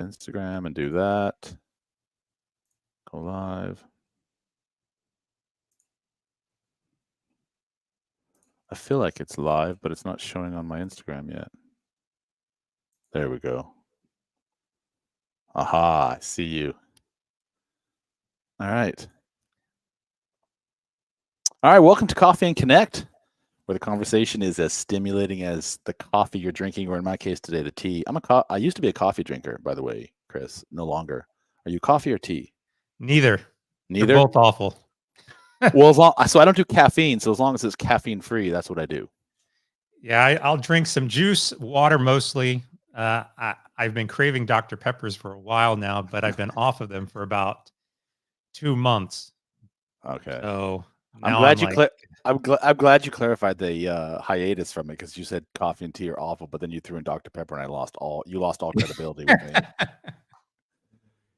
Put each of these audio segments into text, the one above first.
Instagram and do that. Go live. I feel like it's live, but it's not showing on my Instagram yet. There we go. Aha, I see you. All right. All right, welcome to Coffee and Connect, where the conversation is as stimulating as the coffee you're drinking, or in my case today, the tea. I used to be a coffee drinker, by the way, Chris. No longer. Are you coffee or tea? Neither. They're Neither? both awful. Well, so I don't do caffeine. So as long as it's caffeine free, that's what I do. Yeah, I'll drink some juice, water mostly. I've been craving Dr. Peppers for a while now, but I've been off of them for about 2 months. Okay. So I'm now glad I'm I'm glad you clarified the hiatus from it, because you said coffee and tea are awful, but then you threw in Dr. Pepper, and you lost all credibility with me.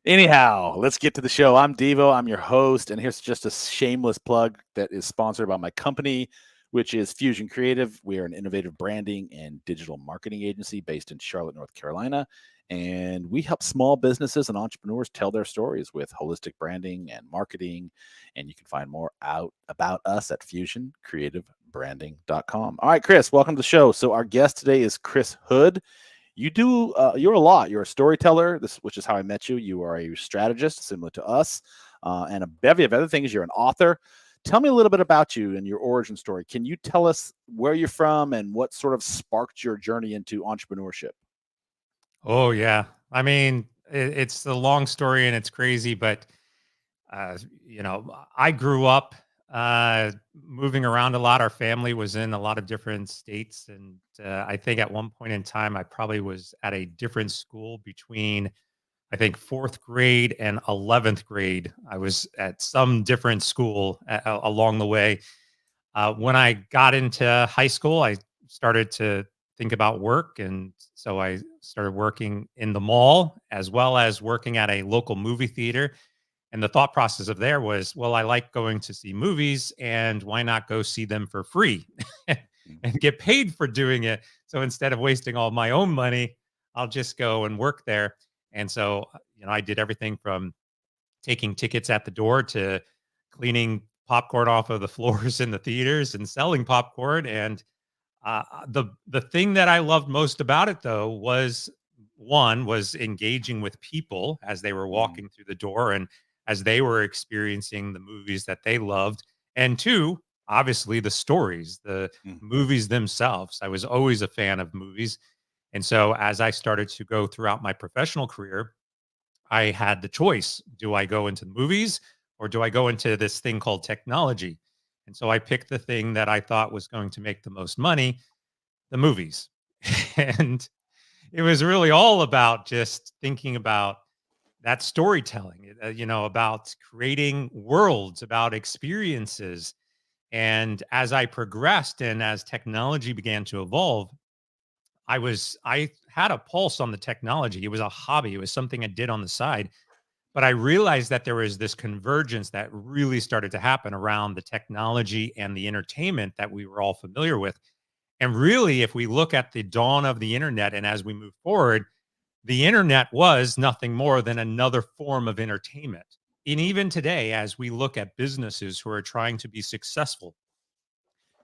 Anyhow, let's get to the show. I'm Deevo. I'm your host, and here's just a shameless plug that is sponsored by my company, which is Fusion Creative. We are an innovative branding and digital marketing agency based in Charlotte, North Carolina, and we help small businesses and entrepreneurs tell their stories with holistic branding and marketing. And you can find more out about us at fusioncreativebranding.com. All right, Chris, welcome to the show. So our guest today is Chris Hood. You're a lot. You're a storyteller, which is how I met you. You are a strategist, similar to us, and a bevy of other things. You're an author. Tell me a little bit about you and your origin story. Can you tell us where you're from and what sort of sparked your journey into entrepreneurship? Oh yeah. I mean, it's a long story and it's crazy, but I grew up moving around a lot. Our family was in a lot of different states, and I think at one point in time, I probably was at a different school between, I think, 4th grade and 11th grade. I was at some different school along the way. When I got into high school, I started to think about work. And so I started working in the mall as well as working at a local movie theater. And the thought process of there was, well, I like going to see movies, and why not go see them for free and get paid for doing it? So instead of wasting all my own money, I'll just go and work there. And so, I did everything from taking tickets at the door to cleaning popcorn off of the floors in the theaters and selling popcorn. And the thing that I loved most about it, though, was engaging with people as they were walking through the door and as they were experiencing the movies that they loved. And two, obviously the stories, the movies themselves. I was always a fan of movies. And so as I started to go throughout my professional career, I had the choice. Do I go into movies or do I go into this thing called technology? And so I picked the thing that I thought was going to make the most money, the movies. And it was really all about just thinking about that storytelling, about creating worlds, about experiences. And as I progressed and as technology began to evolve, I had a pulse on the technology. It was a hobby. It was something I did on the side. But I realized that there was this convergence that really started to happen around the technology and the entertainment that we were all familiar with. And really, if we look at the dawn of the internet and as we move forward, the internet was nothing more than another form of entertainment. And even today, as we look at businesses who are trying to be successful,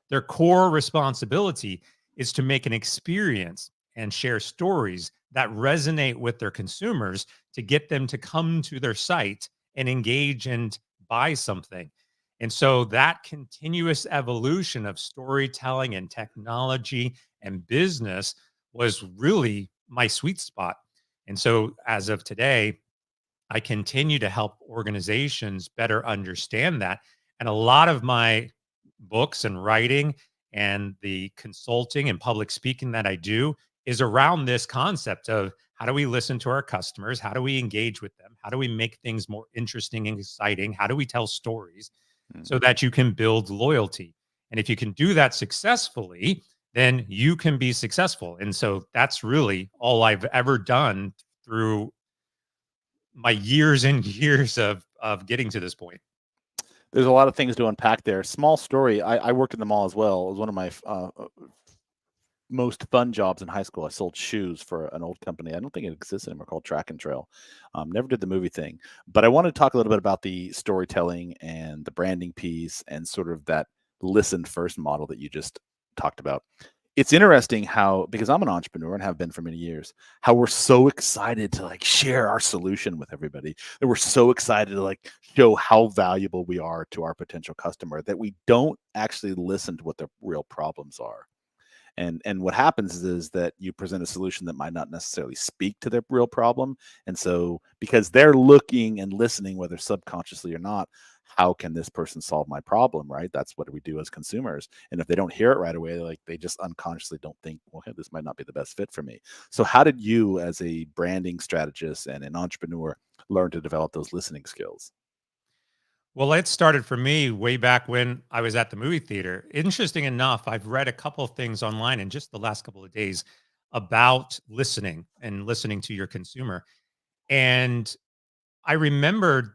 their core responsibility is to make an experience and share stories that resonate with their consumers to get them to come to their site and engage and buy something. And so that continuous evolution of storytelling and technology and business was really my sweet spot. And so as of today, I continue to help organizations better understand that. And a lot of my books and writing and the consulting and public speaking that I do is around this concept of how do we listen to our customers? How do we engage with them? How do we make things more interesting and exciting? How do we tell stories so that you can build loyalty? And if you can do that successfully, then you can be successful. And so that's really all I've ever done through my years and years of getting to this point. There's a lot of things to unpack there. Small story. I worked in the mall as well. It was one of my most fun jobs in high school. I sold shoes for an old company. I don't think it exists anymore, called Track and Trail. Never did the movie thing, but I want to talk a little bit about the storytelling and the branding piece and sort of that listen first model that you just talked about. It's interesting how, because I'm an entrepreneur and have been for many years, how we're so excited to like share our solution with everybody, that we're so excited to like show how valuable we are to our potential customer, that we don't actually listen to what their real problems are. And what happens is that you present a solution that might not necessarily speak to their real problem. And so because they're looking and listening, whether subconsciously or not, how can this person solve my problem, right? That's what we do as consumers. And if they don't hear it right away, like they just unconsciously don't think, well, hey, this might not be the best fit for me. So how did you, as a branding strategist and an entrepreneur, learn to develop those listening skills? Well, it started for me way back when I was at the movie theater. Interesting enough, I've read a couple of things online in just the last couple of days about listening and listening to your consumer. And I remembered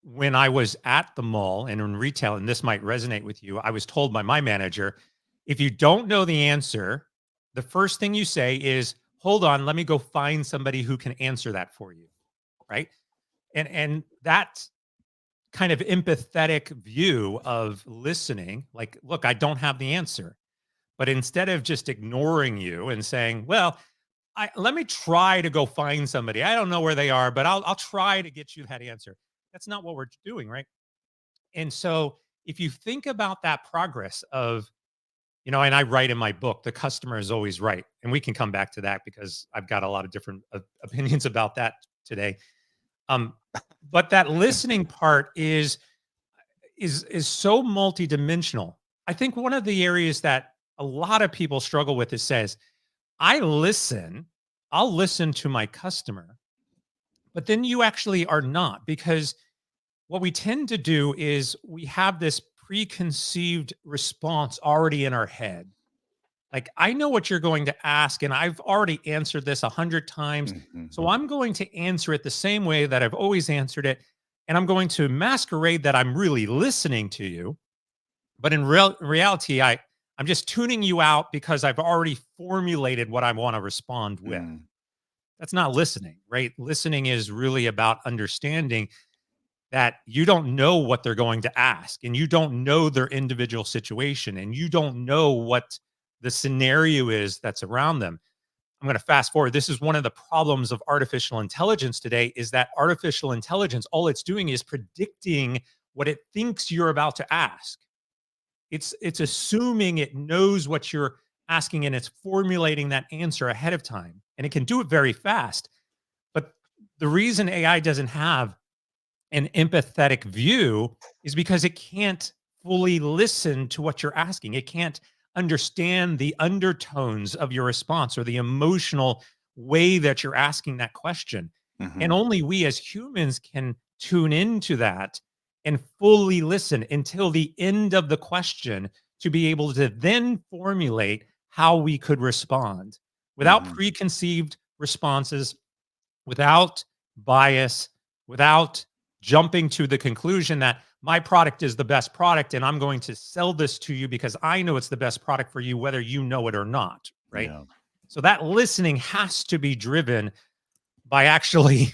when I was at the mall and in retail, and this might resonate with you, I was told by my manager, if you don't know the answer, the first thing you say is, hold on, let me go find somebody who can answer that for you. Right. And that kind of empathetic view of listening, like, look, I don't have the answer. But instead of just ignoring you and saying, well, let me try to go find somebody. I don't know where they are, but I'll try to get you that answer. That's not what we're doing, right? And so if you think about that progress of, and I write in my book, the customer is always right. And we can come back to that because I've got a lot of different opinions about that today. Um, but that listening part is so multidimensional. I think one of the areas that a lot of people struggle with is says, I listen, I'll listen to my customer, but then you actually are not, because what we tend to do is we have this preconceived response already in our head. Like, I know what you're going to ask, and I've already answered this 100 times. Mhm. So I'm going to answer it the same way that I've always answered it. And I'm going to masquerade that I'm really listening to you. But in reality, I'm just tuning you out because I've already formulated what I want to respond with. Mm. That's not listening, right? Listening is really about understanding that you don't know what they're going to ask, and you don't know their individual situation, and you don't know what the scenario is that's around them. I'm going to fast forward. This is one of the problems of artificial intelligence today, is that artificial intelligence, all it's doing is predicting what it thinks you're about to ask. It's assuming it knows what you're asking, and it's formulating that answer ahead of time. And it can do it very fast. But the reason AI doesn't have an empathetic view is because it can't fully listen to what you're asking. It can't understand the undertones of your response or the emotional way that you're asking that question. And Mhm. only we as humans can tune into that and fully listen until the end of the question to be able to then formulate how we could respond without Mhm. preconceived responses, without bias, without jumping to the conclusion that my product is the best product and I'm going to sell this to you because I know it's the best product for you, whether you know it or not. Right. Yeah. So that listening has to be driven by actually,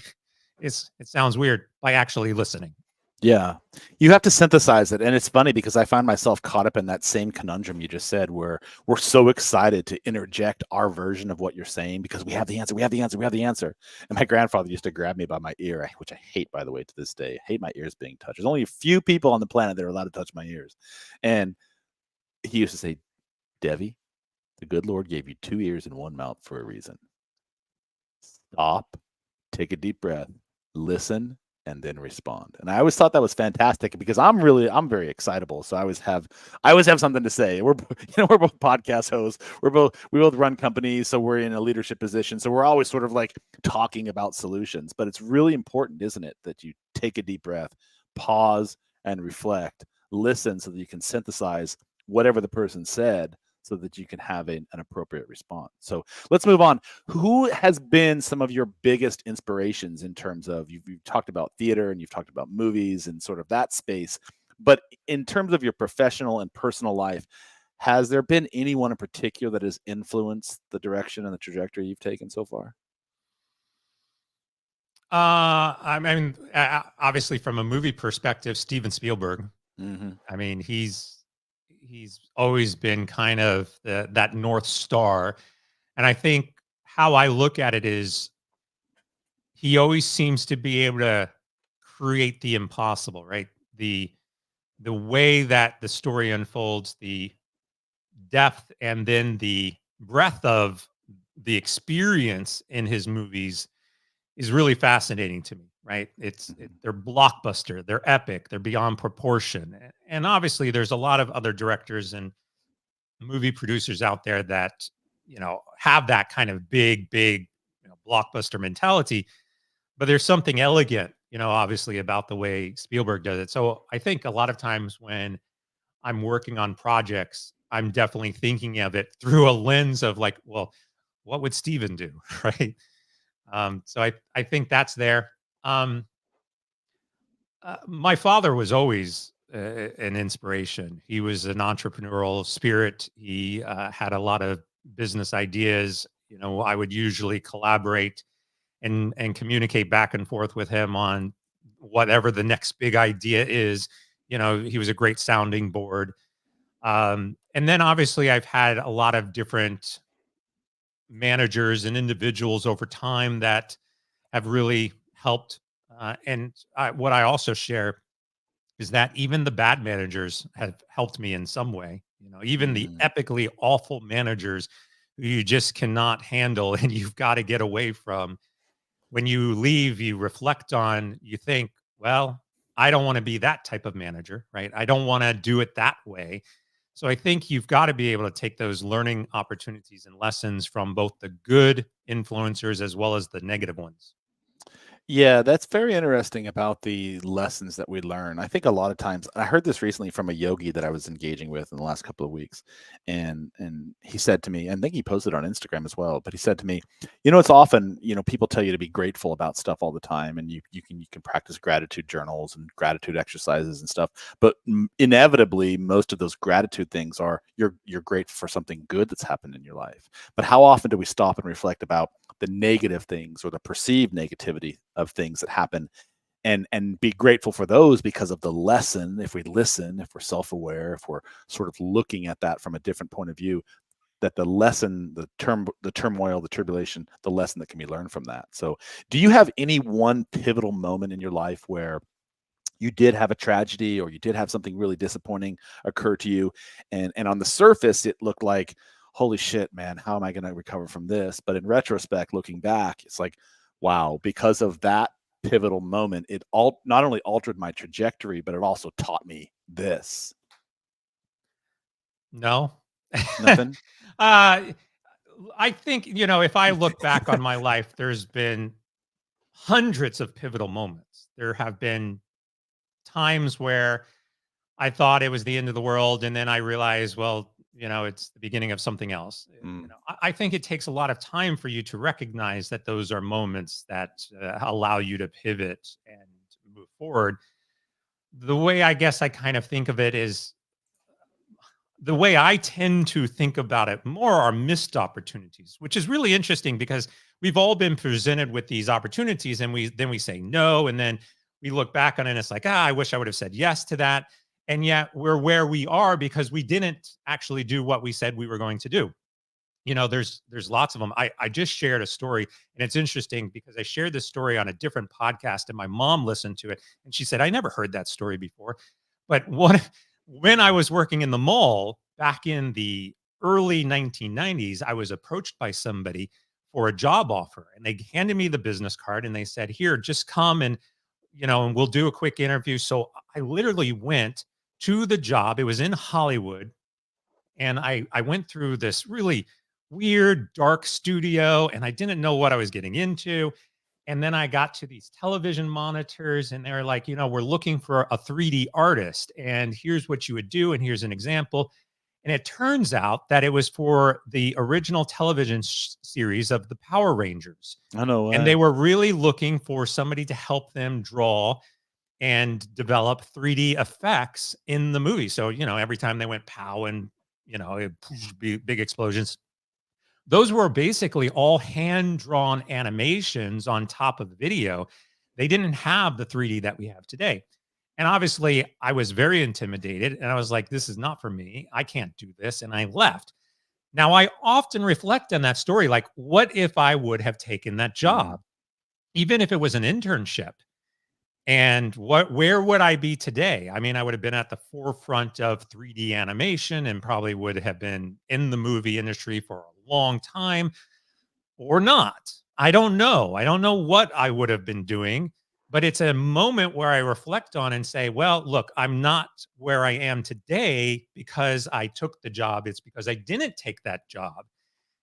it sounds weird, by actually listening. Yeah. You have to synthesize it. And it's funny because I find myself caught up in that same conundrum you just said, where we're so excited to interject our version of what you're saying because we have the answer, we have the answer, we have the answer. And my grandfather used to grab me by my ear, which I hate, by the way, to this day. I hate my ears being touched. There's only a few people on the planet that are allowed to touch my ears. And he used to say, Devi, the good Lord gave you two ears and one mouth for a reason. Stop, take a deep breath, listen, and then respond. And I always thought that was fantastic because I'm very excitable. So I always have something to say. We're both podcast hosts. We both run companies, so we're in a leadership position. So we're always sort of like talking about solutions. But it's really important, isn't it, that you take a deep breath, pause and reflect, listen so that you can synthesize whatever the person said so that you can have an appropriate response. So let's move on. Who has been some of your biggest inspirations in terms of you've talked about theater and you've talked about movies and sort of that space, but in terms of your professional and personal life, Has there been anyone in particular that has influenced the direction and the trajectory you've taken so far? I mean, obviously, from a movie perspective, Steven Spielberg. Mhm. I mean, he's always been kind of that North Star, and I think how I look at it is he always seems to be able to create the impossible, right? The way that the story unfolds, the depth and then the breadth of the experience in his movies is really fascinating to me, right? Mhm. They're blockbuster, they're epic, they're beyond proportion. And obviously there's a lot of other directors and movie producers out there that, have that kind of big, blockbuster mentality, but there's something elegant, obviously about the way Spielberg does it. So I think a lot of times when I'm working on projects, I'm definitely thinking of it through a lens of like, well, what would Steven do? Right. So I think that's there. Um, my father was always an inspiration. He was an entrepreneurial spirit. He had a lot of business ideas. I would usually collaborate and communicate back and forth with him on whatever the next big idea is. He was a great sounding board. And then obviously I've had a lot of different managers and individuals over time that have really helped. What I also share is that even the bad managers have helped me in some way. Even the Mhm. epically awful managers who you just cannot handle and you've got to get away from. When you leave, you reflect on, you think, well, I don't want to be that type of manager, right? I don't want to do it that way. So I think you've got to be able to take those learning opportunities and lessons from both the good influencers as well as the negative ones. Yeah, that's very interesting about the lessons that we learn. I think a lot of times, I heard this recently from a yogi that I was engaging with in the last couple of weeks, and he said to me, and I think he posted on Instagram as well, but he said to me, it's often, people tell you to be grateful about stuff all the time, and you can practice gratitude journals and gratitude exercises and stuff, but inevitably, most of those gratitude things are you're grateful for something good that's happened in your life. But how often do we stop and reflect about the negative things or the perceived negativity of things that happen and be grateful for those because of the lesson? If we listen, if we're self-aware, if we're sort of looking at that from a different point of view, that the lesson, the turmoil, the tribulation, the lesson that can be learned from that. So do you have any one pivotal moment in your life where you did have a tragedy or you did have something really disappointing occur to you, and on the surface it looked like, holy shit, man, how am I going to recover from this? But in retrospect, looking back, it's like, wow, because of that pivotal moment, it all not only altered my trajectory, but it also taught me this. No. Nothing. I think, if I look back on my life, there's been hundreds of pivotal moments. There have been times where I thought it was the end of the world, and then I realized, well, it's the beginning of something else. Mm, I think it takes a lot of time for you to recognize that those are moments that allow you to pivot and move forward. The way I guess I kind of think of it is the way I tend to think about it more are missed opportunities, which is really interesting because we've all been presented with these opportunities and we say no. And then we look back on it and it's like, I wish I would have said yes to that. And yet we're where we are because we didn't actually do what we said we were going to do. There's lots of them. I just shared a story and it's interesting because I shared this story on a different podcast and my mom listened to it and she said, I never heard that story before. But when I was working in the mall back in the early 1990s, I was approached by somebody for a job offer and they handed me the business card and they said, here, just come and we'll do a quick interview. So I literally went to the job. It was in Hollywood. And I went through this really weird, dark studio and I didn't know what I was getting into. And then I got to these television monitors, and they're like, we're looking for a 3D artist. And here's what you would do. And here's an example. And it turns out that it was for the original television series of the Power Rangers. I know And they way. were really looking for somebody to help them draw and develop 3D effects in the movie. So, every time they went pow and, big explosions. Those were basically all hand drawn animations on top of the video. They didn't have the 3D that we have today. And obviously, I was very intimidated and I was like, this is not for me. I can't do this. And I left. Now, I often reflect on that story like, what if I would have taken that Mhm. job, even if it was an internship? And where would I be today? I mean, I would have been at the forefront of 3D animation and probably would have been in the movie industry for a long time or not. I don't know. I don't know what I would have been doing, but it's a moment where I reflect on and say, well, look, I'm not where I am today because I took the job. It's because I didn't take that job.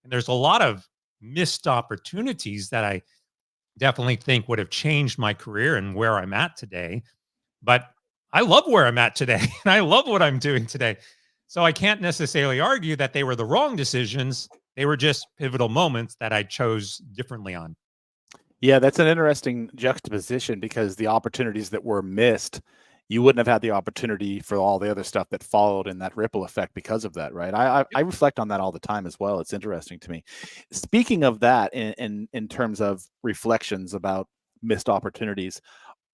And there's a lot of missed opportunities that I definitely think would have changed my career and where I'm at today. But I love where I'm at today and I love what I'm doing today. So I can't necessarily argue that they were the wrong decisions. They were just pivotal moments that I chose differently on. Yeah, that's an interesting juxtaposition because the opportunities that were missed, you wouldn't have had the opportunity for all the other stuff that followed in that ripple effect because of that, right? I Yep. reflect on that all the time as well. It's interesting to me. Speaking of that, in terms of reflections about missed opportunities,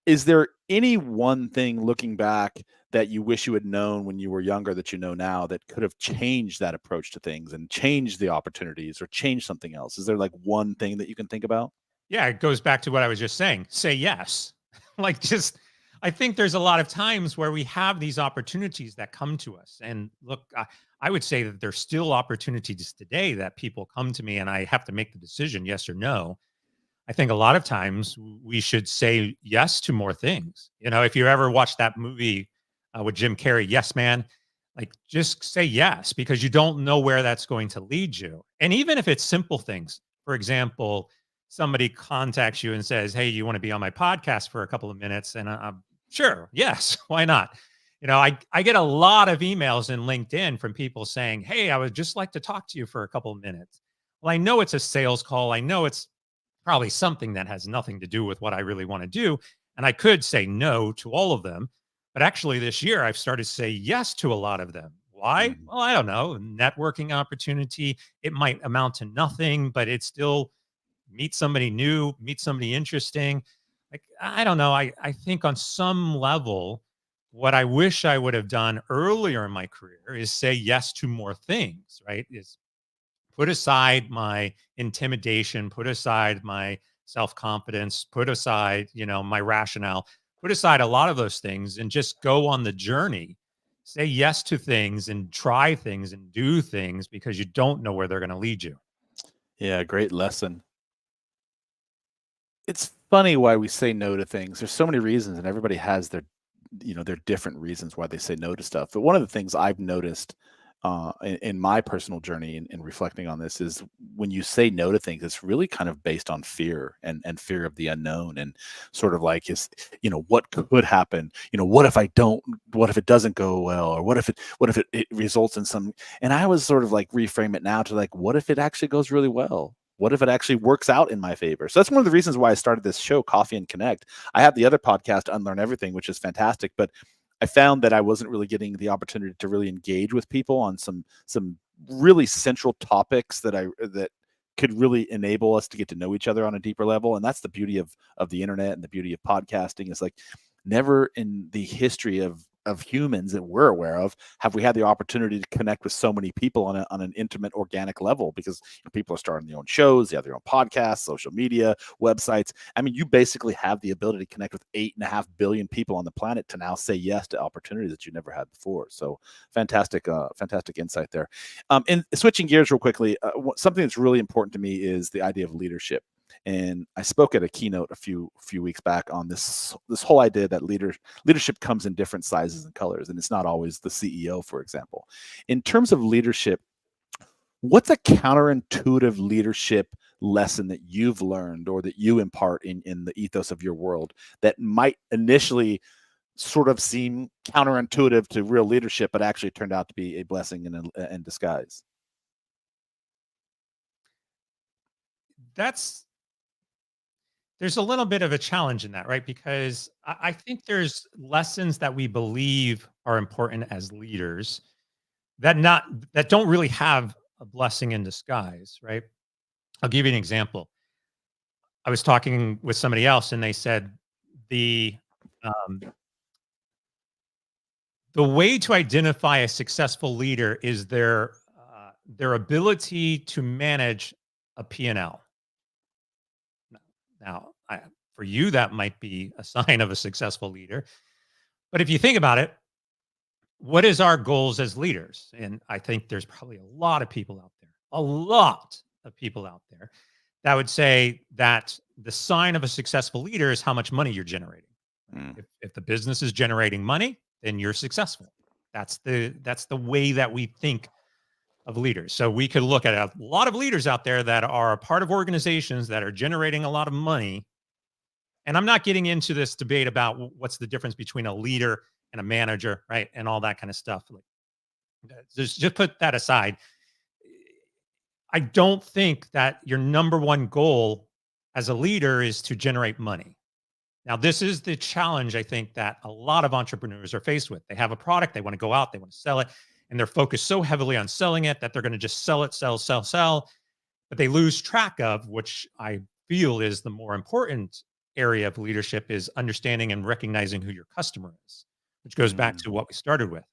is there any one thing looking back that you wish you had known when you were younger that you know now that could have changed that approach to things and changed the opportunities or changed something else? Is there like one thing that you can think about? Yeah, it goes back to what I was just saying. Say yes. Like just I think there's a lot of times where we have these opportunities that come to us. And look, I would say that there's still opportunities today that people come to me and I have to make the decision yes or no. I think a lot of times we should say yes to more things. If you ever watch that movie with Jim Carrey, Yes Man, like just say yes because you don't know where that's going to lead you. And even if it's simple things, for example, somebody contacts you and says, "Hey, you want to be on my podcast for a couple of minutes?" And I'm sure, yes, why not? I get a lot of emails in LinkedIn from people saying, "Hey, I would just like to talk to you for a couple of minutes." Well, I know it's a sales call. I know it's probably something that has nothing to do with what I really want to do. And I could say no to all of them. But actually, this year, I've started to say yes to a lot of them. Why? Mhm. Well, I don't know. Networking opportunity. It might amount to nothing, but it's still meet somebody new, meet somebody interesting. Like, I don't know. I think on some level, what I wish I would have done earlier in my career is say yes to more things, right? Is put aside my intimidation, put aside my self-confidence, put aside, my rationale, put aside a lot of those things and just go on the journey. Say yes to things and try things and do things because you don't know where they're going to lead you. Yeah, great lesson. It's funny why we say no to things. There's so many reasons, and everybody has their different reasons why they say no to stuff. But one of the things I've noticed in my personal journey in reflecting on this is when you say no to things, it's really kind of based on fear and fear of the unknown and sort of like what could happen? What if I don't? What if it doesn't go well? Or what if it results in some? And I was sort of like reframe it now to like, what if it actually goes really well? What if it actually works out in my favor? So that's one of the reasons why I started this show, Coffee and Connect. I have the other podcast, Unlearn Everything, which is fantastic, but I found that I wasn't really getting the opportunity to really engage with people on some really central topics that could really enable us to get to know each other on a deeper level. And that's the beauty of the internet and the beauty of podcasting is like never in the history of humans that we're aware of have we had the opportunity to connect with so many people on an intimate organic level because people are starting their own shows, they have their own podcasts, social media, websites. I mean, you basically have the ability to connect with 8.5 billion people on the planet to now say yes to opportunities that you never had before. So fantastic insight there. And switching gears real quickly, something that's really important to me is the idea of leadership. And I spoke at a keynote a few weeks back on this whole idea that leadership comes in different sizes and colors, and it's not always the CEO, for example. In terms of leadership, what's a counterintuitive leadership lesson that you've learned or that you impart in the ethos of your world that might initially sort of seem counterintuitive to real leadership, but actually turned out to be a blessing in disguise? That's There's a little bit of a challenge in that, right? Because I think there's lessons that we believe are important as leaders that don't really have a blessing in disguise, right? I'll give you an example. I was talking with somebody else, and they said the um, the way to identify a successful leader is their ability to manage a P&L. Now, for you, that might be a sign of a successful leader. But if you think about it, what is our goals as leaders? And I think there's probably a lot of people out there, a lot of people out there that would say that the sign of a successful leader is how much money you're generating. Mm. If the business is generating money, then you're successful. That's the way that we think of leaders. So we could look at a lot of leaders out there that are a part of organizations that are generating a lot of money. And I'm not getting into this debate about what's the difference between a leader and a manager, right? And all that kind of stuff. Like, just put that aside. I don't think that your number one goal as a leader is to generate money. Now, this is the challenge I think that a lot of entrepreneurs are faced with. They have a product, they want to go out, they want to sell it, and they're focused so heavily on selling it that they're going to just sell it, sell, sell, sell. But they lose track of, which I feel is the more important area of leadership, is understanding and recognizing who your customer is, which goes back Mm. to what we started with.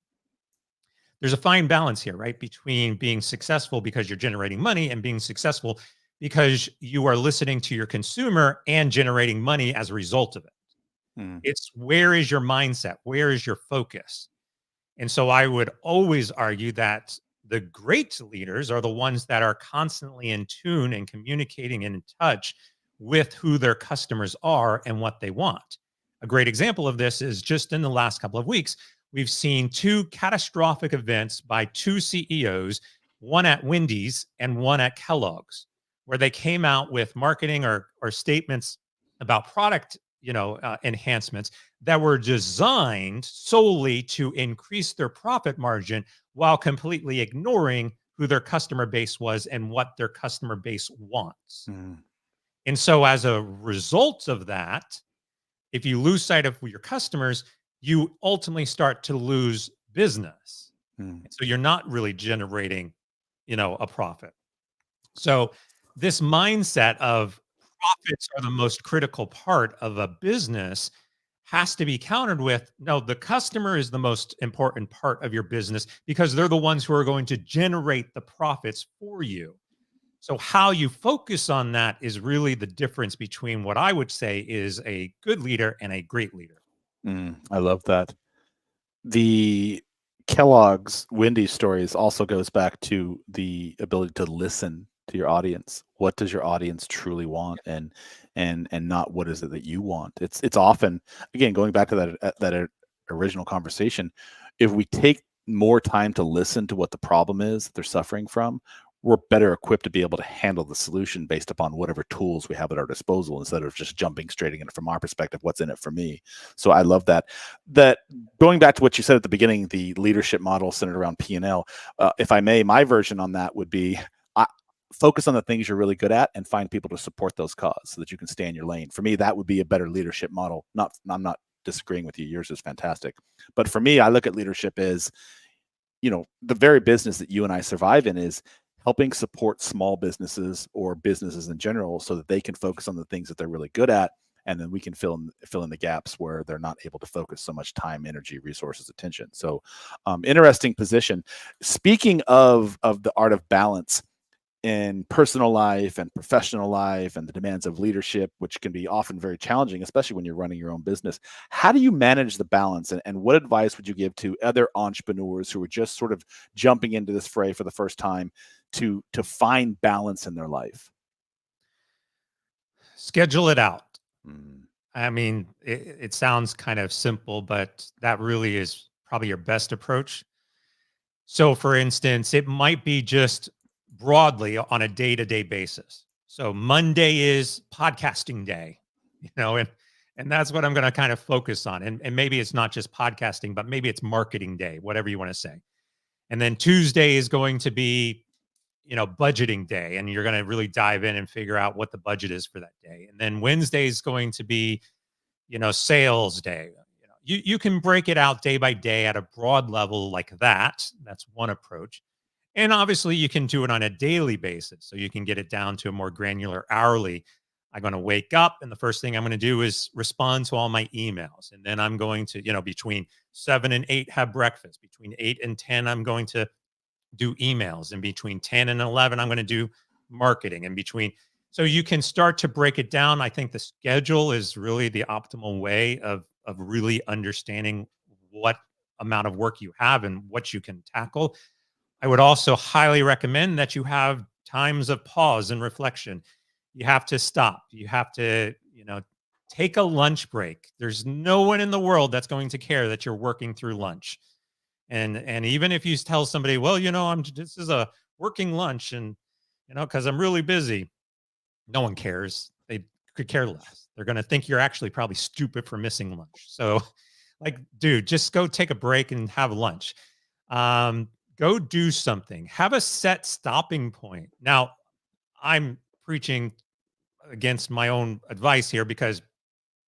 There's a fine balance here, right? Between being successful because you're generating money and being successful because you are listening to your consumer and generating money as a result of it. Mm. It's where is your mindset? Where is your focus? And so I would always argue that the great leaders are the ones that are constantly in tune and communicating and in touch with who their customers are and what they want. A great example of this is just in the last couple of weeks, we've seen two catastrophic events by two CEOs, one at Wendy's and one at Kellogg's, where they came out with marketing or statements about product, enhancements that were designed solely to increase their profit margin while completely ignoring who their customer base was and what their customer base wants. Mm. And so, as a result of that, if you lose sight of your customers, you ultimately start to lose business. Mm. So, you're not really generating, a profit. So, this mindset of profits are the most critical part of a business has to be countered with no, the customer is the most important part of your business because they're the ones who are going to generate the profits for you. So, how you focus on that is really the difference between what I would say is a good leader and a great leader. Mm. I love that. The Kellogg's Wendy's stories also goes back to the ability to listen to your audience. What does your audience truly want, and not what is it that you want? It's often, again, going back to that original conversation. If we take more time to listen to what the problem is that they're suffering from, we're better equipped to be able to handle the solution based upon whatever tools we have at our disposal, instead of just jumping straight in from our perspective, what's in it for me. So I love that. That Going back to what you said at the beginning, the leadership model centered around P&L. If I may, my version on that would be, focus on the things you're really good at and find people to support those causes so that you can stay in your lane. For me, that would be a better leadership model. I'm not disagreeing with you. Yours is fantastic. But for me, I look at leadership as, the very business that you and I survive in is helping support small businesses or businesses in general so that they can focus on the things that they're really good at, and then we can fill in the gaps where they're not able to focus so much time, energy, resources, attention. So interesting position. Speaking of the art of balance in personal life and professional life and the demands of leadership, which can be often very challenging, especially when you're running your own business, how do you manage the balance, and what advice would you give to other entrepreneurs who are just sort of jumping into this fray for the first time to find balance in their life? Schedule it out. Mm. I mean, it sounds kind of simple, but that really is probably your best approach. So, for instance, it might be just broadly on a day to day basis. So, Monday is podcasting day, and that's what I'm going to kind of focus on. And maybe it's not just podcasting, but maybe it's marketing day, whatever you want to say. And then Tuesday is going to be, budgeting day, and you're going to really dive in and figure out what the budget is for that day. And then Wednesday is going to be, sales day. you can break it out day by day at a broad level like that. That's one approach. And obviously, you can do it on a daily basis. So you can get it down to a more granular hourly. I'm going to wake up, and the first thing I'm going to do is respond to all my emails. And then I'm going to, between 7 and 8, have breakfast. Between 8 and 10, I'm going to do emails. And between 10 and 11, I'm going to do marketing. And so you can start to break it down. I think the schedule is really the optimal way of really understanding what amount of work you have and what you can tackle. I would also highly recommend that you have times of pause and reflection. You have to stop. You have to, take a lunch break. There's no one in the world that's going to care that you're working through lunch. And even if you tell somebody, well, this is a working lunch, and because I'm really busy, no one cares. They could care less. They're going to think you're actually probably stupid for missing lunch. So, like, dude, just go take a break and have lunch. Go do something. Have a set stopping point. Now, I'm preaching against my own advice here, because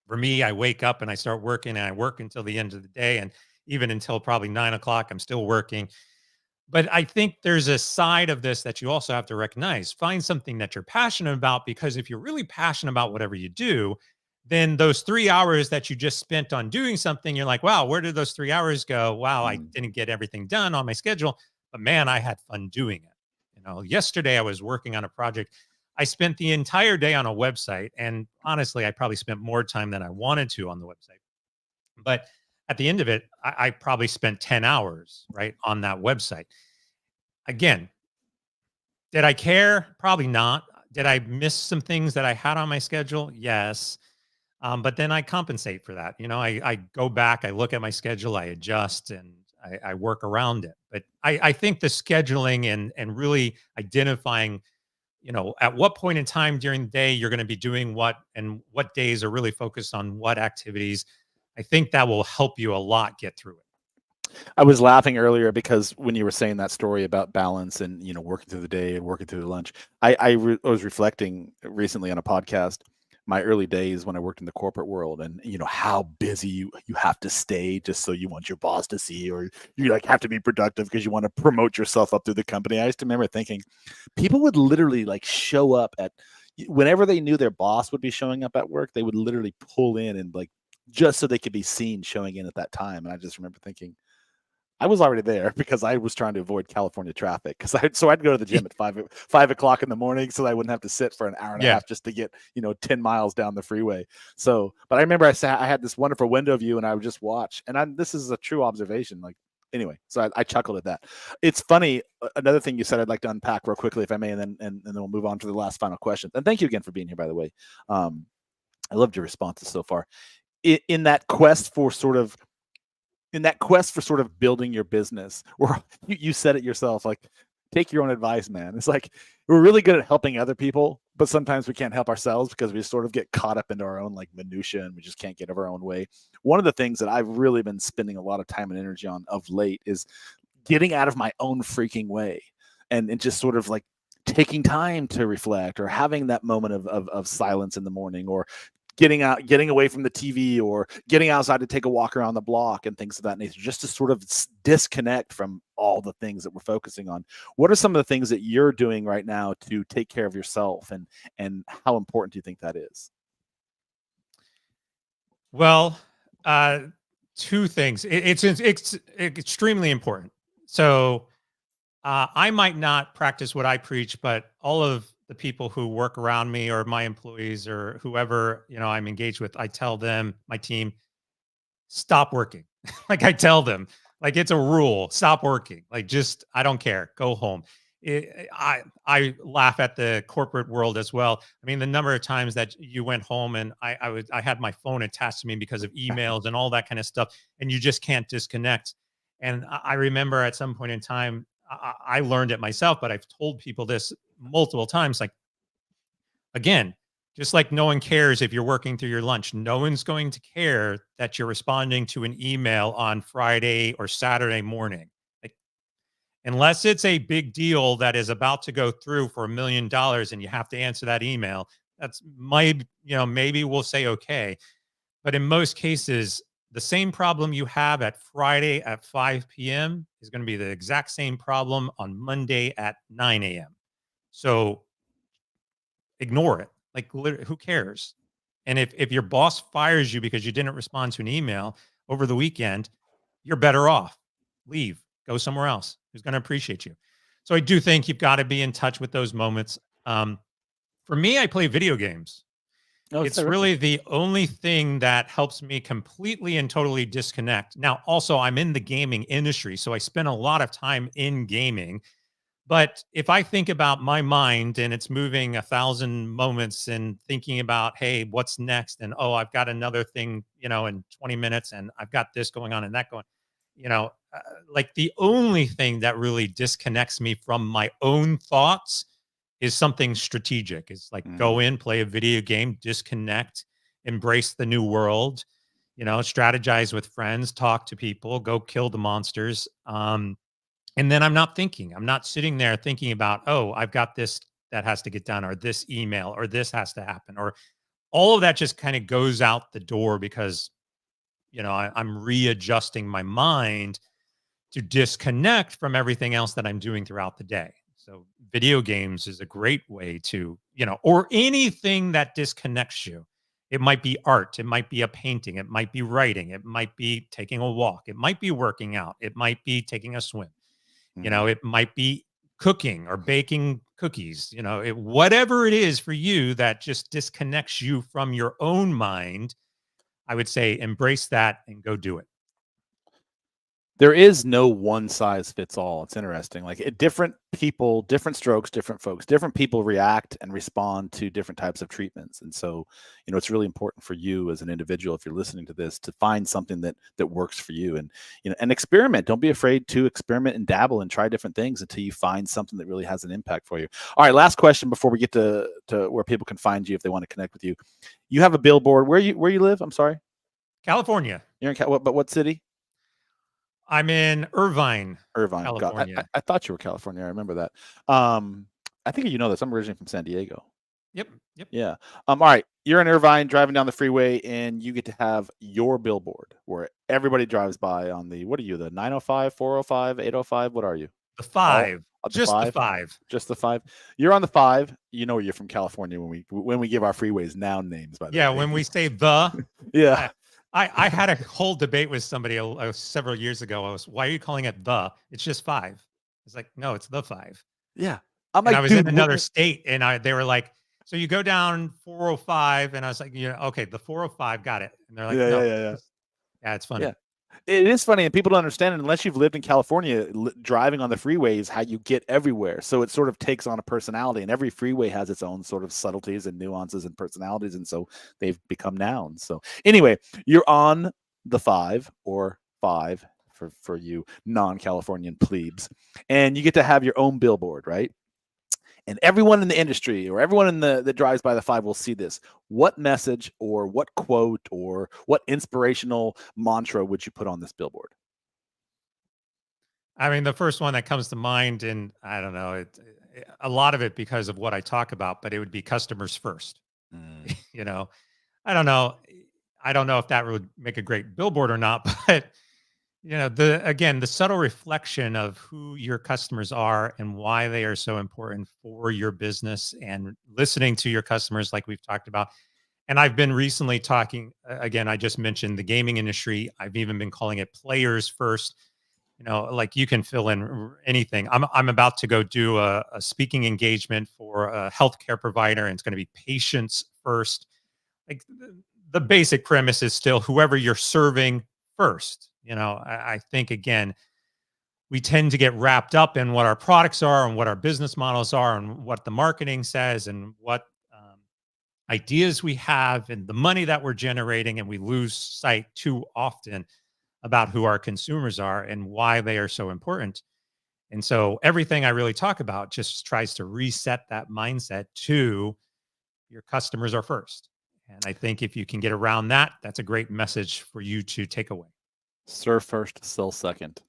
for me, I wake up and I start working, and I work until the end of the day, and even until probably 9 o'clock, I'm still working. But I think there's a side of this that you also have to recognize. Find something that you're passionate about, because if you're really passionate about whatever you do, then those 3 hours that you just spent on doing something, you're like, wow, where did those 3 hours go? Wow, I didn't get everything done on my schedule, but man, I had fun doing it. Yesterday I was working on a project. I spent the entire day on a website, and honestly, I probably spent more time than I wanted to on the website. But at the end of it, I probably spent 10 hours, right, on that website. Again, did I care? Probably not. Did I miss some things that I had on my schedule? Yes. But then I compensate for that. I go back, I look at my schedule, I adjust, and I work around it. But I think the scheduling and really identifying, at what point in time during the day you're going to be doing what, and what days are really focused on what activities, I think that will help you a lot get through it. I was laughing earlier because when you were saying that story about balance and working through the day and working through the lunch, I was reflecting recently on a podcast my early days when I worked in the corporate world, and how busy you have to stay just so you want your boss to see, or you like have to be productive because you want to promote yourself up through the company. I used to remember thinking people would literally like show up at whenever they knew their boss would be showing up at work, they would literally pull in and like just so they could be seen showing in at that time. And I just remember thinking I was already there because I was trying to avoid California traffic. So I'd go to the gym at 5 o'clock in the morning so I wouldn't have to sit for an hour and a half just to get 10 miles down the freeway. So, but I remember I had this wonderful window view and I would just watch. And this is a true observation. Like anyway, so I chuckled at that. It's funny. Another thing you said I'd like to unpack real quickly, if I may, and then we'll move on to the last final question. And thank you again for being here, by the way. I loved your responses so far. In that quest for sort of building your business, or you said it yourself, like take your own advice, man. It's like we're really good at helping other people, but sometimes we can't help ourselves because we sort of get caught up into our own like minutia and we just can't get of our own way. One of the things that I've really been spending a lot of time and energy on of late is getting out of my own freaking way and just sort of like taking time to reflect, or having that moment of silence in the morning, or getting away from the TV, or getting outside to take a walk around the block and things of that nature, just to sort of disconnect from all the things that we're focusing on. What are some of the things that you're doing right now to take care of yourself, and how important do you think that is? Well, two things. It's extremely important. So I might not practice what I preach, but all of the people who work around me, or my employees, or whoever I'm engaged with, I tell them, my team, stop working. Like I tell them, like it's a rule, stop working. Like just I don't care, go home. I laugh at the corporate world as well. I mean, the number of times that you went home and I had my phone attached to me because of emails and all that kind of stuff, and you just can't disconnect. And I remember at some point in time, I learned it myself, but I've told people this multiple times. Like, again, just like no one cares if you're working through your lunch, no one's going to care that you're responding to an email on Friday or Saturday morning. Like, unless it's a big deal that is about to go through for $1 million and you have to answer that email, maybe we'll say okay. But in most cases, the same problem you have at Friday at 5 p.m. is going to be the exact same problem on Monday at 9 a.m. So ignore it. Like, who cares? And if your boss fires you because you didn't respond to an email over the weekend, you're better off. Leave, go somewhere else. Who's going to appreciate you? So I do think you've got to be in touch with those moments. For me, I play video games. Oh, is that It's really? really the only thing that helps me completely and totally disconnect. Now, also, I'm in the gaming industry, so I spend a lot of time in gaming. But if I think about my mind and it's moving 1,000 moments and thinking about, hey, what's next? And oh, I've got another thing, in 20 minutes, and I've got this going on and that going, you know, uh, like the only thing that really disconnects me from my own thoughts is something strategic. It's like Mm. go in, play a video game, disconnect, embrace the new world, strategize with friends, talk to people, go kill the monsters. And then I'm not thinking, I'm not sitting there thinking about, oh, I've got this that has to get done, or this email, or this has to happen, or all of that just kind of goes out the door because, I'm readjusting my mind to disconnect from everything else that I'm doing throughout the day. So video games is a great way to, or anything that disconnects you. It might be art, it might be a painting, it might be writing, it might be taking a walk, it might be working out, it might be taking a swim. Mhm. It might be cooking or baking cookies, whatever it is for you that just disconnects you from your own mind. I would say embrace that and go do it. There is no one size fits all. It's interesting. Like different people, different strokes, different folks, different people react and respond to different types of treatments. And so, it's really important for you as an individual, if you're listening to this, to find something that works for you, and and experiment. Don't be afraid to experiment and dabble and try different things until you find something that really has an impact for you. All right, last question before we get to where people can find you if they want to connect with you. You have a billboard. Where you live? I'm sorry. California. You're in what city? I'm in Irvine, Irvine. God, California. I thought you were California. I remember that. Um, I think you know this. I'm originally from San Diego. Yep. Yep. Yeah. All right. You're in Irvine driving down the freeway, and you get to have your billboard where everybody drives by on the, what are you, the 905, 405, 805? What are you? The All five, of the just the five? five. Just the five? You're on the five. You know you're from California when we give our freeways noun names, by the Yeah. way. When we say the, Yeah. I had a whole debate with somebody several years ago. Why are you calling it the? It's just five. It's like, no, it's the five. Yeah. I'm And I like, was in dude, another state, and they were like, so you go down 405, and I was like, okay, the 405, got it. And they're like, yeah, yeah, no, yeah, yeah. yeah, it's Yeah. funny. It is funny, and people don't understand it unless you've lived in California. Driving on the freeways, how you get everywhere, so it sort of takes on a personality, and every freeway has its own sort of subtleties and nuances and personalities, and so they've become nouns. So anyway, you're on the five or five for you non-Californian plebes, and you get to have your own billboard, right? And everyone in the industry or everyone that drives by the five will see this. What message or what quote or what inspirational mantra would you put on this billboard? I mean, the first one that comes to mind, and I don't know, a lot of it because of what I talk about, but it would be customers first. Mm. you know, I don't know. I don't know if that would make a great billboard or not, but the subtle reflection of who your customers are and why they are so important for your business, and listening to your customers like we've talked about. And I've been recently talking again, I just mentioned the gaming industry. I've even been calling it players first. Like you can fill in anything. I'm about to go do a speaking engagement for a healthcare provider, and it's going to be patients first. Like the basic premise is still whoever you're serving first. I think again, we tend to get wrapped up in what our products are and what our business models are and what the marketing says and what ideas we have and the money that we're generating, and we lose sight too often about who our consumers are and why they are so important. And so everything I really talk about just tries to reset that mindset to your customers are first. And I think if you can get around that, that's a great message for you to take away. Serve first, sell second.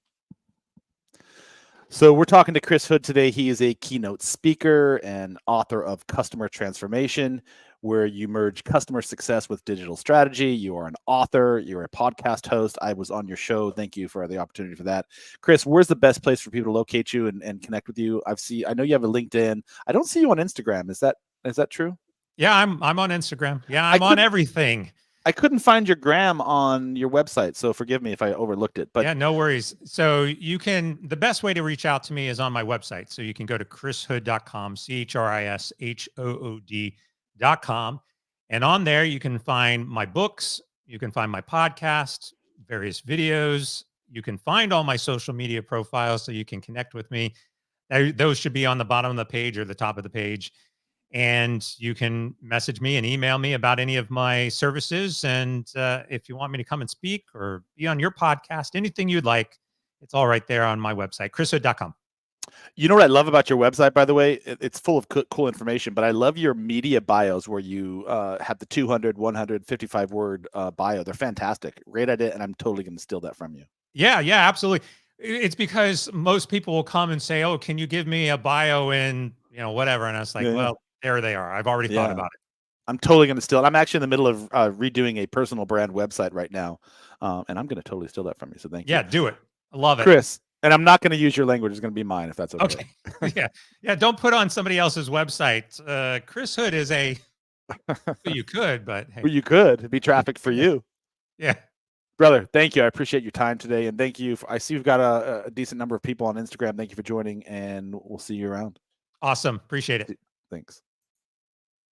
So we're talking to Chris Hood today. He is a keynote speaker and author of Customer Transformation. where you merge customer success with digital strategy. You are an author, you're a podcast host. I was on your show. Thank you for the opportunity for that. Chris, where's the best place for people to locate you and connect with you? I know you have a LinkedIn. I don't see you on Instagram. Is that true? Yeah, I'm on Instagram. Yeah, I I'm on couldn't everything. I couldn't find your gram on your website, so forgive me if I overlooked it. But Yeah, no worries. So the best way to reach out to me is on my website. So you can go to chrishood.com, CHRISHOOD.com. And on there, you can find my books, you can find my podcast, various videos. You can find all my social media profiles so you can connect with me. Those should be on the bottom of the page or the top of the page. And you can message me and email me about any of my services. And if you want me to come and speak or be on your podcast, anything you'd like, it's all right there on my website, chrishood.com. you know what I love about your website, by the way? It's full of cool information, but I love your media bios where you have the 200, 155 word bio. They're fantastic. Great idea. And I'm totally going to steal that from you. Yeah, yeah, absolutely. It's because most people will come and say, "Oh, can you give me a bio in, whatever?" And I was like, Yeah, yeah. "Well, there they are. I've already thought Yeah. about it." I'm totally going to steal it. I'm actually in the middle of redoing a personal brand website right now. And I'm going to totally steal that from you. So thank you. Yeah, do it. I love it. Chris, and I'm not going to use your language. It's going to be mine if that's okay. Okay. Yeah. Yeah. Don't put on somebody else's website. Chris Hood is well, you could, but hey. Well, you could. It'd be traffic for you. Yeah. Brother, thank you. I appreciate your time today. And thank you. I see you've got a decent number of people on Instagram. Thank you for joining, and we'll see you around. Awesome. Appreciate it. Thanks.